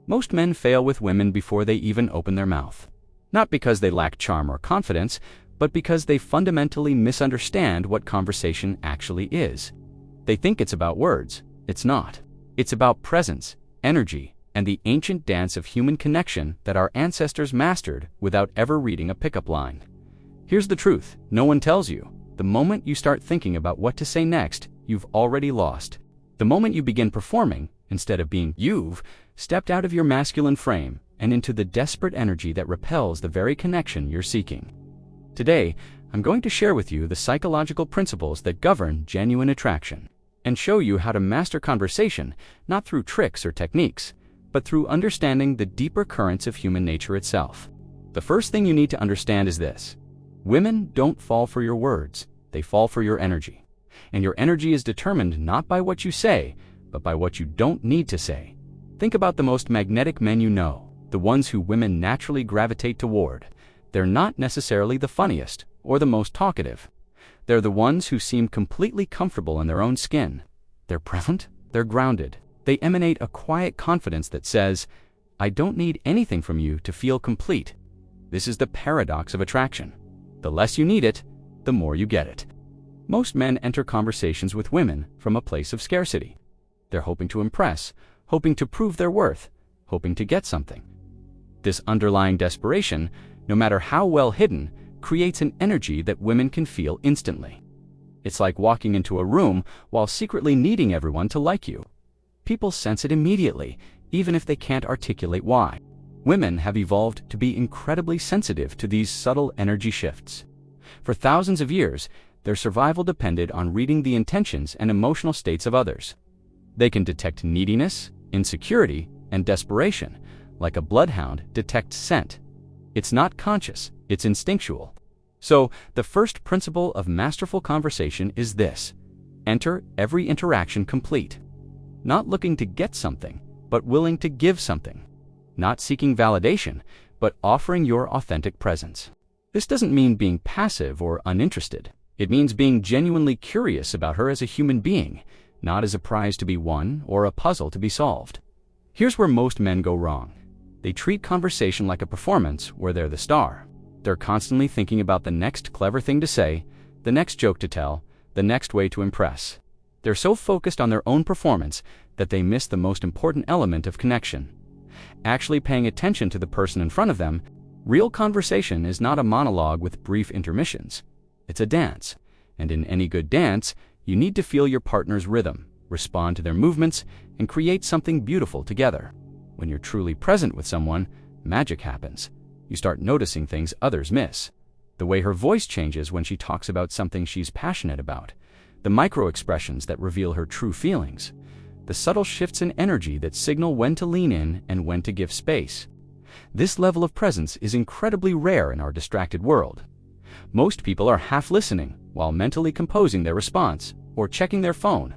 Most men fail with women before they even open their mouth. Not because they lack charm or confidence, but because they fundamentally misunderstand what conversation actually is. They think it's about words. It's not. It's about presence, energy, and the ancient dance of human connection that our ancestors mastered without ever reading a pickup line. Here's the truth no one tells you. The moment you start thinking about what to say next, you've already lost. The moment you begin performing, instead of being, you've stepped out of your masculine frame and into the desperate energy that repels the very connection you're seeking. Today, I'm going to share with you the psychological principles that govern genuine attraction and show you how to master conversation not through tricks or techniques, but through understanding the deeper currents of human nature itself. The first thing you need to understand is this. Women don't fall for your words, they fall for your energy. And your energy is determined not by what you say, but by what you don't need to say. Think about the most magnetic men you know, the ones who women naturally gravitate toward. They're not necessarily the funniest or the most talkative. They're the ones who seem completely comfortable in their own skin. They're present, they're grounded. They emanate a quiet confidence that says, I don't need anything from you to feel complete. This is the paradox of attraction. The less you need it, the more you get it. Most men enter conversations with women from a place of scarcity. They're hoping to impress, hoping to prove their worth, hoping to get something. This underlying desperation, no matter how well hidden, creates an energy that women can feel instantly. It's like walking into a room while secretly needing everyone to like you. People sense it immediately, even if they can't articulate why. Women have evolved to be incredibly sensitive to these subtle energy shifts. For thousands of years, their survival depended on reading the intentions and emotional states of others. They can detect neediness, insecurity, and desperation, like a bloodhound detects scent. It's not conscious, it's instinctual. So, the first principle of masterful conversation is this: enter every interaction complete. Not looking to get something, but willing to give something. Not seeking validation, but offering your authentic presence. This doesn't mean being passive or uninterested. It means being genuinely curious about her as a human being, not as a prize to be won or a puzzle to be solved. Here's where most men go wrong. They treat conversation like a performance where they're the star. They're constantly thinking about the next clever thing to say, the next joke to tell, the next way to impress. They're so focused on their own performance that they miss the most important element of connection. Actually paying attention to the person in front of them. Real conversation is not a monologue with brief intermissions. It's a dance. And in any good dance, you need to feel your partner's rhythm, respond to their movements, and create something beautiful together. When you're truly present with someone, magic happens. You start noticing things others miss. The way her voice changes when she talks about something she's passionate about. The micro-expressions that reveal her true feelings. The subtle shifts in energy that signal when to lean in and when to give space. This level of presence is incredibly rare in our distracted world. Most people are half listening while mentally composing their response or checking their phone.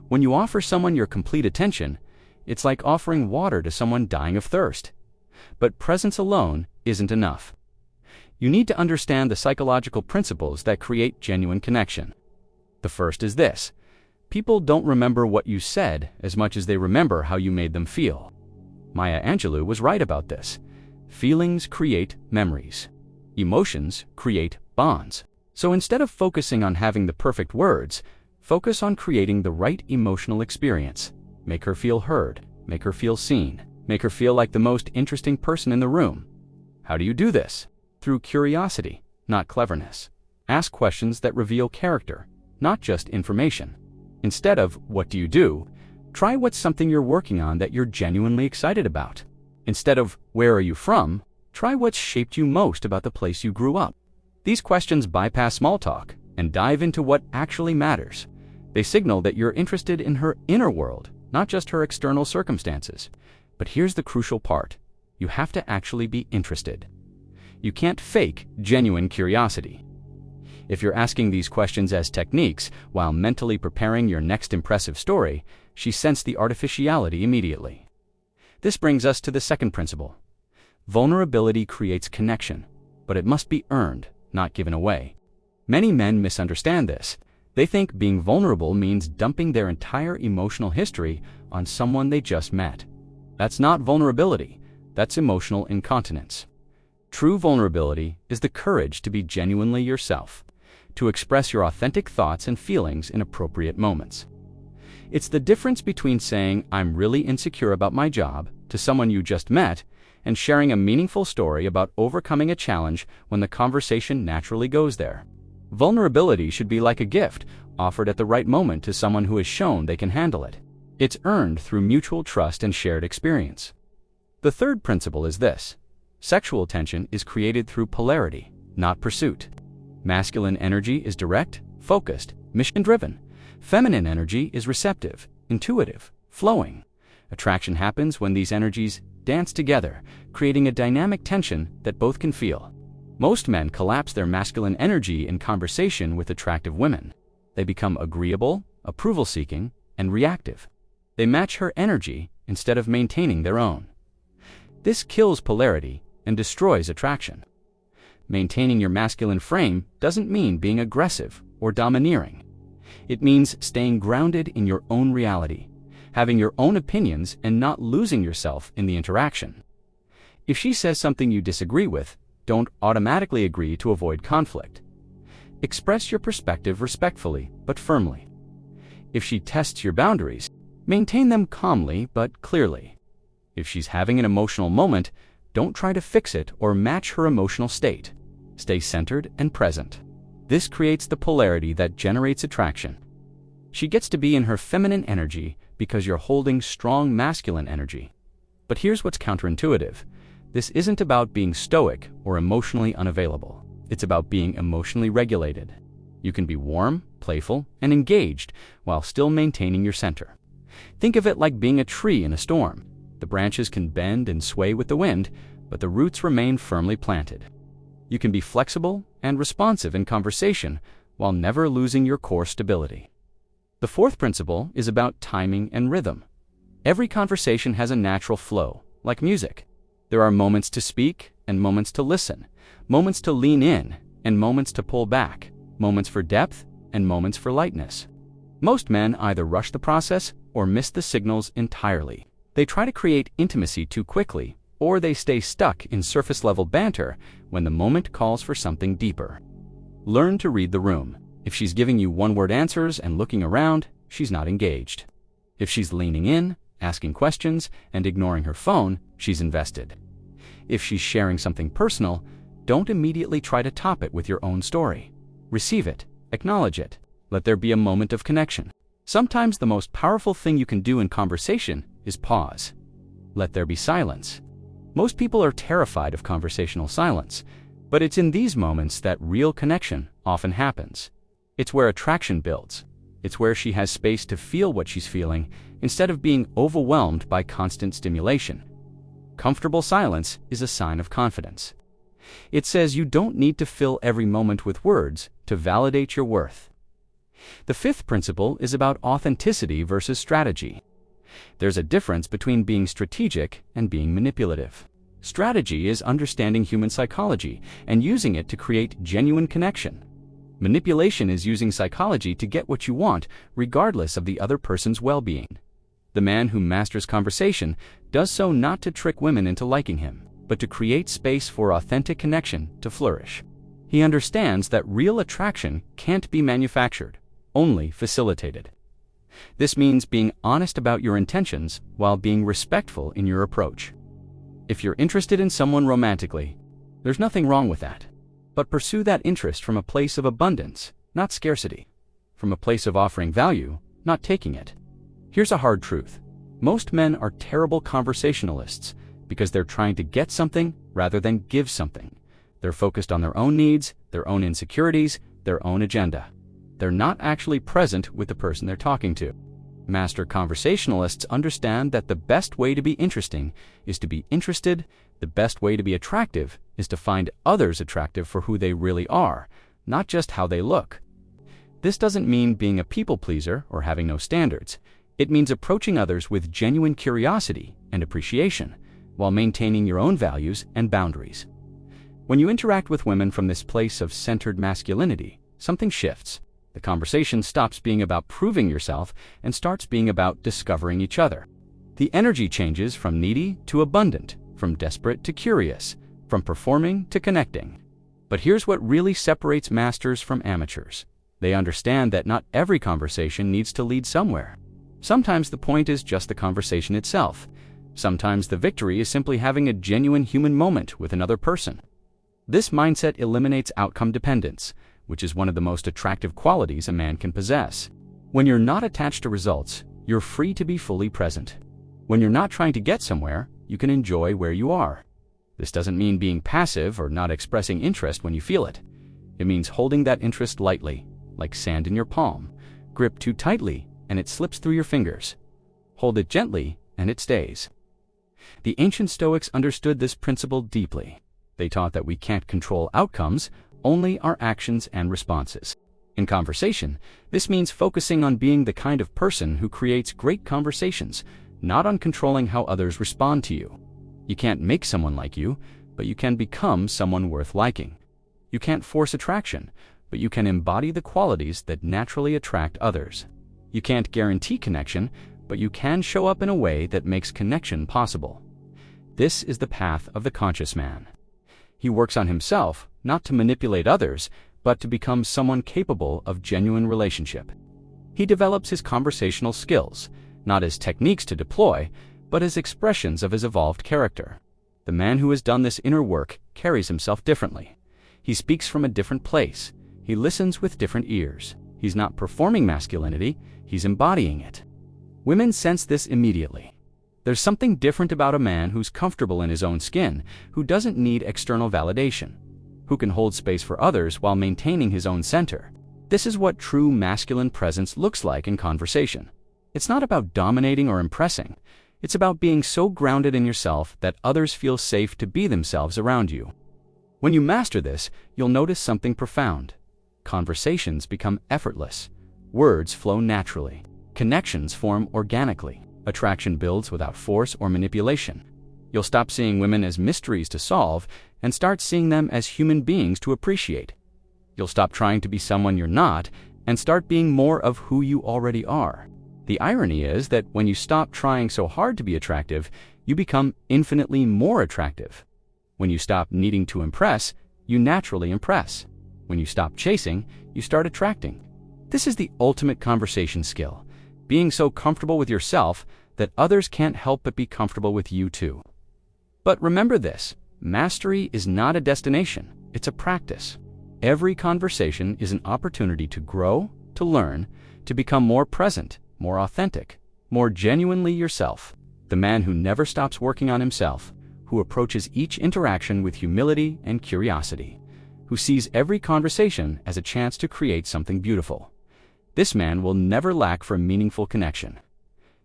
When you offer someone your complete attention, it's like offering water to someone dying of thirst. But presence alone isn't enough. You need to understand the psychological principles that create genuine connection. The first is this: people don't remember what you said as much as they remember how you made them feel. Maya Angelou was right about this. Feelings create memories. Emotions create bonds. So instead of focusing on having the perfect words, focus on creating the right emotional experience. Make her feel heard. Make her feel seen. Make her feel like the most interesting person in the room. How do you do this? Through curiosity, not cleverness. Ask questions that reveal character, not just information. Instead of, what do you do? Try what's something you're working on that you're genuinely excited about. Instead of, where are you from? Try what's shaped you most about the place you grew up. These questions bypass small talk and dive into what actually matters. They signal that you're interested in her inner world, not just her external circumstances. But here's the crucial part. You have to actually be interested. You can't fake genuine curiosity. If you're asking these questions as techniques while mentally preparing your next impressive story, she sensed the artificiality immediately. This brings us to the second principle. Vulnerability creates connection, but it must be earned, not given away. Many men misunderstand this. They think being vulnerable means dumping their entire emotional history on someone they just met. That's not vulnerability, that's emotional incontinence. True vulnerability is the courage to be genuinely yourself, to express your authentic thoughts and feelings in appropriate moments. It's the difference between saying, "I'm really insecure about my job," to someone you just met, and sharing a meaningful story about overcoming a challenge when the conversation naturally goes there. Vulnerability should be like a gift, offered at the right moment to someone who has shown they can handle it. It's earned through mutual trust and shared experience. The third principle is this: sexual tension is created through polarity, not pursuit. Masculine energy is direct, focused, mission-driven. Feminine energy is receptive, intuitive, flowing. Attraction happens when these energies dance together, creating a dynamic tension that both can feel. Most men collapse their masculine energy in conversation with attractive women. They become agreeable, approval-seeking, and reactive. They match her energy instead of maintaining their own. This kills polarity and destroys attraction. Maintaining your masculine frame doesn't mean being aggressive or domineering. It means staying grounded in your own reality, having your own opinions and not losing yourself in the interaction. If she says something you disagree with, don't automatically agree to avoid conflict. Express your perspective respectfully but firmly. If she tests your boundaries, maintain them calmly but clearly. If she's having an emotional moment, don't try to fix it or match her emotional state. Stay centered and present. This creates the polarity that generates attraction. She gets to be in her feminine energy because you're holding strong masculine energy. But here's what's counterintuitive. This isn't about being stoic or emotionally unavailable. It's about being emotionally regulated. You can be warm, playful, and engaged while still maintaining your center. Think of it like being a tree in a storm. The branches can bend and sway with the wind, but the roots remain firmly planted. You can be flexible and responsive in conversation while never losing your core stability. The fourth principle is about timing and rhythm. Every conversation has a natural flow, like music. There are moments to speak and moments to listen, moments to lean in and moments to pull back, moments for depth and moments for lightness. Most men either rush the process or miss the signals entirely. They try to create intimacy too quickly, or they stay stuck in surface-level banter when the moment calls for something deeper. Learn to read the room. If she's giving you one-word answers and looking around, she's not engaged. If she's leaning in, asking questions, and ignoring her phone, she's invested. If she's sharing something personal, don't immediately try to top it with your own story. Receive it, acknowledge it, let there be a moment of connection. Sometimes the most powerful thing you can do in conversation is pause. Let there be silence. Most people are terrified of conversational silence, but it's in these moments that real connection often happens. It's where attraction builds. It's where she has space to feel what she's feeling instead of being overwhelmed by constant stimulation. Comfortable silence is a sign of confidence. It says you don't need to fill every moment with words to validate your worth. The fifth principle is about authenticity versus strategy. There's a difference between being strategic and being manipulative. Strategy is understanding human psychology and using it to create genuine connection. Manipulation is using psychology to get what you want, regardless of the other person's well-being. The man who masters conversation does so not to trick women into liking him, but to create space for authentic connection to flourish. He understands that real attraction can't be manufactured, only facilitated. This means being honest about your intentions while being respectful in your approach. If you're interested in someone romantically, there's nothing wrong with that. But pursue that interest from a place of abundance, not scarcity. From a place of offering value, not taking it. Here's a hard truth. Most men are terrible conversationalists because they're trying to get something rather than give something. They're focused on their own needs, their own insecurities, their own agenda. They're not actually present with the person they're talking to. Master conversationalists understand that the best way to be interesting is to be interested. The best way to be attractive is to find others attractive for who they really are, not just how they look. This doesn't mean being a people pleaser or having no standards. It means approaching others with genuine curiosity and appreciation, while maintaining your own values and boundaries. When you interact with women from this place of centered masculinity, something shifts. The conversation stops being about proving yourself and starts being about discovering each other. The energy changes from needy to abundant, from desperate to curious, from performing to connecting. But here's what really separates masters from amateurs. They understand that not every conversation needs to lead somewhere. Sometimes the point is just the conversation itself. Sometimes the victory is simply having a genuine human moment with another person. This mindset eliminates outcome dependence, which is one of the most attractive qualities a man can possess. When you're not attached to results, you're free to be fully present. When you're not trying to get somewhere, you can enjoy where you are. This doesn't mean being passive or not expressing interest when you feel it. It means holding that interest lightly, like sand in your palm. Grip too tightly, and it slips through your fingers. Hold it gently, and it stays. The ancient Stoics understood this principle deeply. They taught that we can't control outcomes, only our actions and responses. In conversation, this means focusing on being the kind of person who creates great conversations, not on controlling how others respond to you. You can't make someone like you, but you can become someone worth liking. You can't force attraction, but you can embody the qualities that naturally attract others. You can't guarantee connection, but you can show up in a way that makes connection possible. This is the path of the conscious man. He works on himself, not to manipulate others, but to become someone capable of genuine relationship. He develops his conversational skills, not as techniques to deploy, but as expressions of his evolved character. The man who has done this inner work carries himself differently. He speaks from a different place. He listens with different ears. He's not performing masculinity, he's embodying it. Women sense this immediately. There's something different about a man who's comfortable in his own skin, who doesn't need external validation, who can hold space for others while maintaining his own center. This is what true masculine presence looks like in conversation. It's not about dominating or impressing. It's about being so grounded in yourself that others feel safe to be themselves around you. When you master this, you'll notice something profound. Conversations become effortless. Words flow naturally. Connections form organically. Attraction builds without force or manipulation. You'll stop seeing women as mysteries to solve and start seeing them as human beings to appreciate. You'll stop trying to be someone you're not and start being more of who you already are. The irony is that when you stop trying so hard to be attractive, you become infinitely more attractive. When you stop needing to impress, you naturally impress. When you stop chasing, you start attracting. This is the ultimate conversation skill, being so comfortable with yourself that others can't help but be comfortable with you too. But remember this, mastery is not a destination, it's a practice. Every conversation is an opportunity to grow, to learn, to become more present, more authentic, more genuinely yourself. The man who never stops working on himself, who approaches each interaction with humility and curiosity, who sees every conversation as a chance to create something beautiful. This man will never lack for a meaningful connection.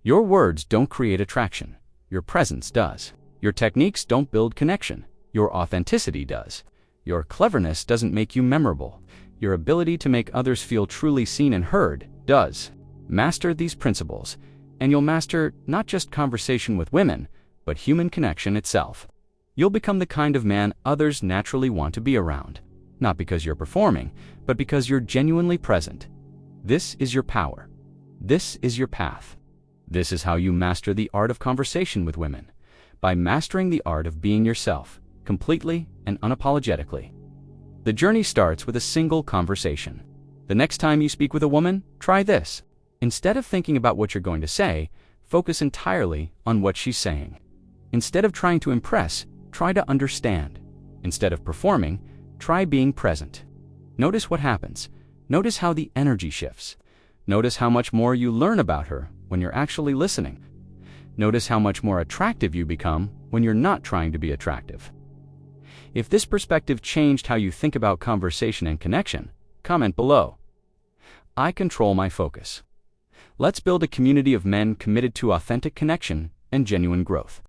Your words don't create attraction. Your presence does. Your techniques don't build connection. Your authenticity does. Your cleverness doesn't make you memorable. Your ability to make others feel truly seen and heard does. Master these principles, and you'll master not just conversation with women, but human connection itself. You'll become the kind of man others naturally want to be around, not because you're performing, but because you're genuinely present. This is your power. This is your path. This is how you master the art of conversation with women, by mastering the art of being yourself, completely and unapologetically. The journey starts with a single conversation. The next time you speak with a woman, try this. Instead of thinking about what you're going to say, focus entirely on what she's saying. Instead of trying to impress, try to understand. Instead of performing, try being present. Notice what happens. Notice how the energy shifts. Notice how much more you learn about her when you're actually listening. Notice how much more attractive you become when you're not trying to be attractive. If this perspective changed how you think about conversation and connection, comment below. I control my focus. Let's build a community of men committed to authentic connection and genuine growth.